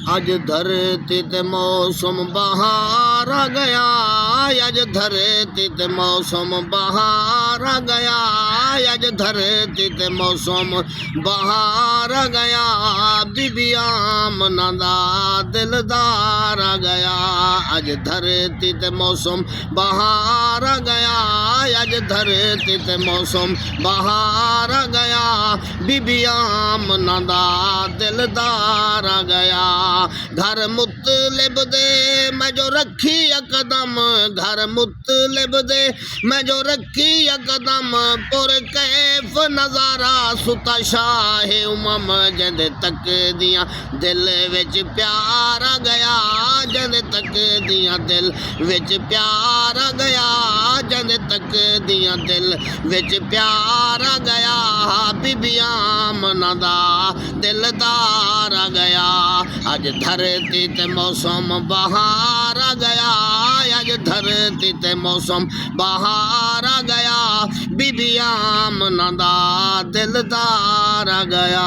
अज धरती ते मौसम बहार आ गया, अज धरती ते मौसम बहार आ गया, अज धरती ते मौसम बहार आ गया, बीबी आमना दा दिलदार आ गया। अज धरती ते मौसम बहार आ गया, अज धरती ते मौसम बहार आ गया, बीबी आमना दा दिलदार आ गया। घर मुतलिब दे मैं जो रखी कदम, घर मुतलिब दे मैं जो रखी कदम, पुर कैफ नजारा सुता शाह उमम, जंदे तक दियां दिल विच प्यार आ गया, जंदे तक दियां दिल विच प्यार आ गया, जंदे तक दियां दिल विच प्यार आ गया, बीबी आमना दा दिलदार आ गया। अज धरती ते मौसम बहार आ गया, अज धरती ते मौसम बहार आ गया, बीबी आमना दा दिलदार आ गया।